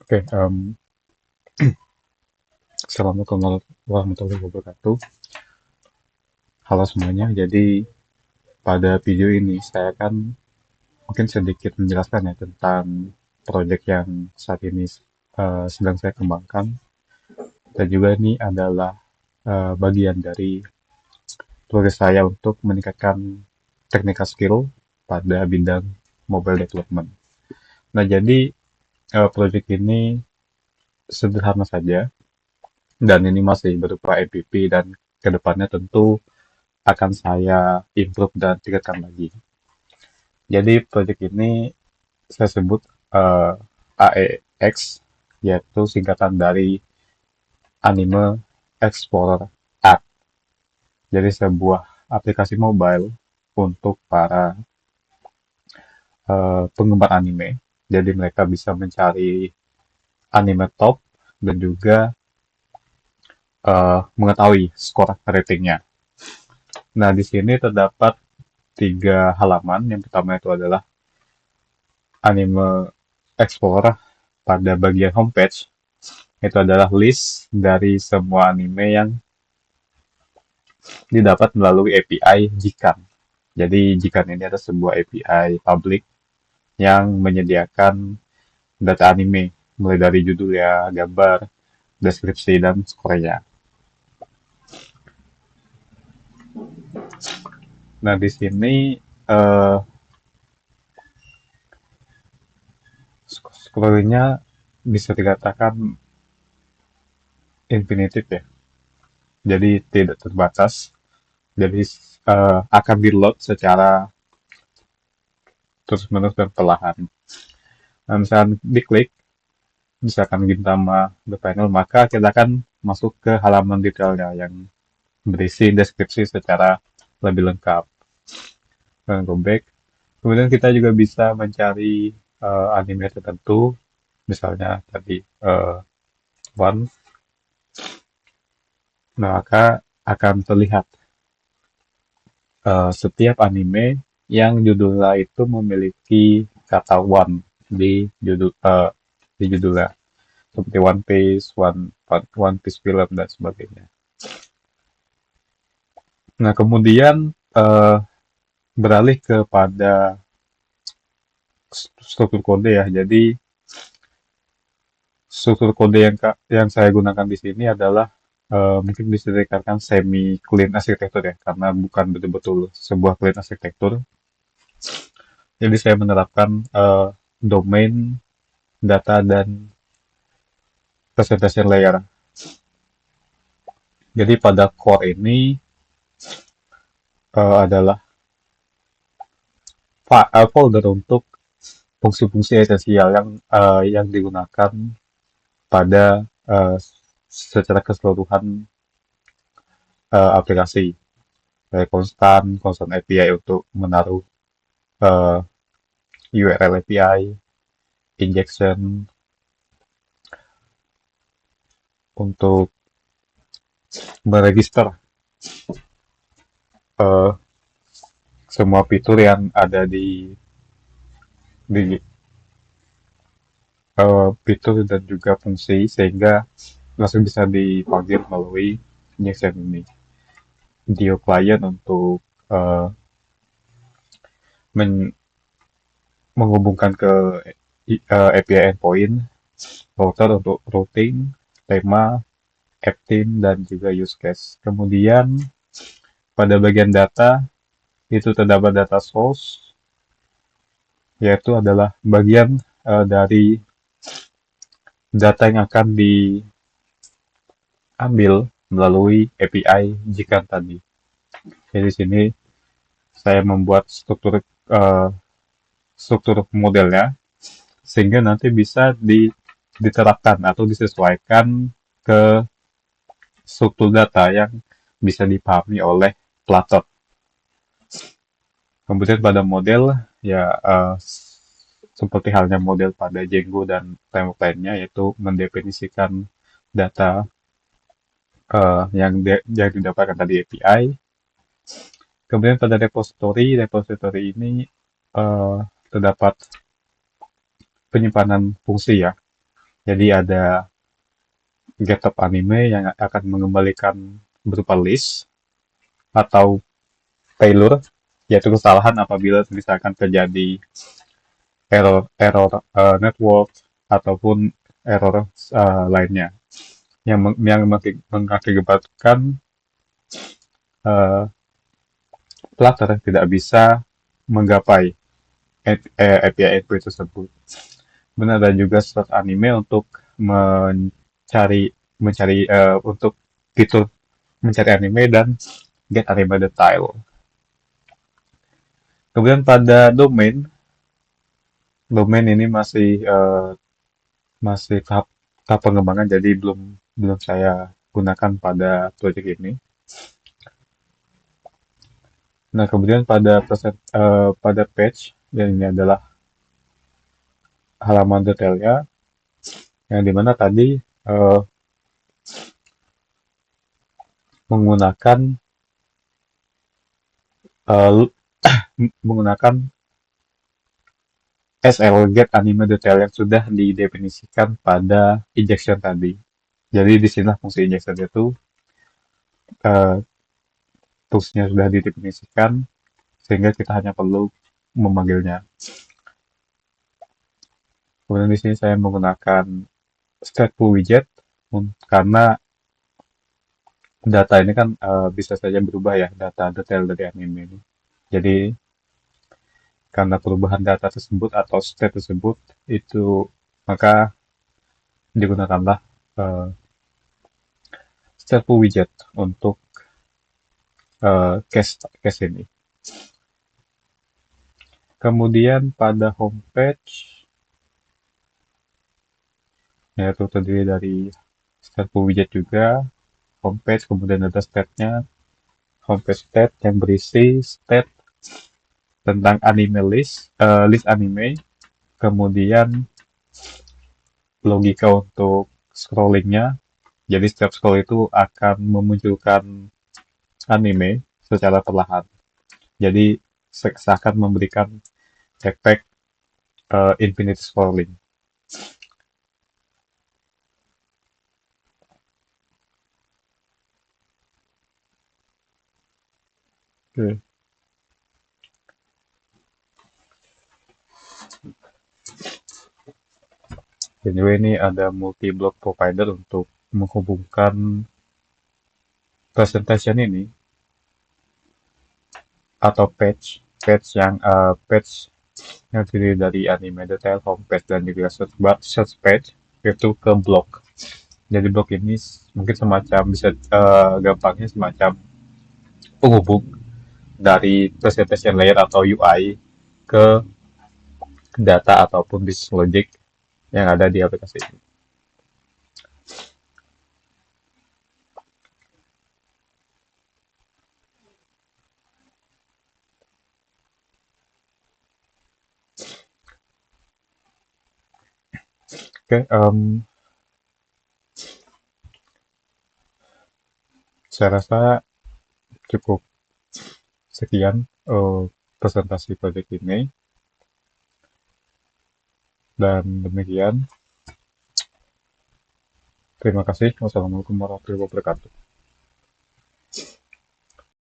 Oke, Assalamualaikum warahmatullahi wabarakatuh. Halo semuanya. Jadi pada video ini saya akan mungkin sedikit menjelaskan ya tentang proyek yang saat ini sedang saya kembangkan. Dan juga ini adalah bagian dari tugas saya untuk meningkatkan technical skill pada bidang mobile development. Nah, jadi proyek ini sederhana saja dan ini masih berupa MVP dan kedepannya tentu akan saya improve dan tingkatkan lagi. Jadi proyek ini saya sebut AEX, yaitu singkatan dari Anime Explorer App. Jadi sebuah aplikasi mobile untuk para penggemar anime. Jadi mereka bisa mencari anime top dan juga mengetahui skor ratingnya. Nah, di sini terdapat tiga halaman. Yang pertama itu adalah Anime Explorer pada bagian homepage. Itu adalah list dari semua anime yang didapat melalui API Jikan. Jadi Jikan ini adalah sebuah API public yang menyediakan data anime, mulai dari judul ya, gambar, deskripsi, dan skornya. Nah, di sini uh, skornya bisa dikatakan infinitif ya, jadi tidak terbatas. Jadi akan di-load secara terus-menerus dan perlahan. Nah, misalkan diklik, misalkan Gintama the panel, maka kita akan masuk ke halaman detailnya yang berisi deskripsi secara lebih lengkap. Dan go back. Kemudian kita juga bisa mencari anime tertentu, misalnya tadi One. Nah, maka akan terlihat setiap anime yang judulnya itu memiliki kata One di judulnya, seperti One Piece Film dan sebagainya. Nah, kemudian beralih kepada struktur kode ya. Jadi struktur kode yang saya gunakan di sini adalah mungkin bisa dikatakan semi clean arsitektur ya, karena bukan betul-betul sebuah clean arsitektur. Jadi saya menerapkan domain, data, dan presentation layer. Jadi pada core ini adalah folder untuk fungsi-fungsi esensial yang digunakan pada secara keseluruhan aplikasi. Kayak konstan API untuk menaruh uh, URL API, injection untuk meregister uh, semua fitur yang ada di fitur dan juga fungsi sehingga langsung bisa dipanggil melalui injection ini. Dio client untuk uh, men menghubungkan ke API endpoint, router untuk routing, tema, app team, dan juga use case. Kemudian pada bagian data itu terdapat data source, yaitu adalah bagian dari data yang akan diambil melalui API jika tadi. Jadi di sini saya membuat uh, struktur modelnya sehingga nanti bisa diterapkan atau disesuaikan ke struktur data yang bisa dipahami oleh Platot. Kemudian pada model ya seperti halnya model pada Django dan framework lainnya, yaitu mendefinisikan data yang didapatkan dari API. Kemudian pada repository ini terdapat penyimpanan fungsi ya. Jadi ada GitHub anime yang akan mengembalikan berupa list atau failure, yaitu kesalahan apabila misalkan terjadi error network ataupun error lainnya yang mengakibatkan uh, pelaku tidak bisa menggapai API endpoint tersebut. Kemudian ada juga slot anime untuk mencari untuk fitur mencari anime dan get anime detail. Kemudian pada domain ini masih tahap pengembangan, jadi belum belum saya gunakan pada proyek ini. Nah, kemudian pada page, yang ini adalah halaman detailnya, yang dimana tadi eh, menggunakan eh, menggunakan SL get anime detail yang sudah didefinisikan pada injection tadi. Jadi di sini fungsi injection itu eh, toolsnya sudah didefinisikan sehingga kita hanya perlu memanggilnya. Kemudian di sini saya menggunakan stateful widget karena data ini kan bisa saja berubah ya, data detail dari anime ini. Jadi karena perubahan data tersebut atau state tersebut itu, maka digunakanlah uh, stateful widget untuk case ini. Kemudian pada homepage, yaitu terdiri dari stateful widget juga, homepage, kemudian ada state-nya, homepage state yang berisi state tentang anime list anime, kemudian logika untuk scrollingnya. Jadi setiap scroll itu akan memunculkan anime secara perlahan. Jadi seakan memberikan efek infinite scrolling. Oke. Anyway, ini ada multi-block provider untuk menghubungkan presentation ini atau page yang terdiri dari anime detail, homepage, dan juga search page itu ke blog. Jadi blog ini mungkin semacam bisa gampangnya semacam penghubung dari presentation layer atau UI ke data ataupun business logic yang ada di aplikasi ini. Oke, saya rasa cukup sekian presentasi proyek ini, dan demikian. Terima kasih. Wassalamualaikum warahmatullahi wabarakatuh.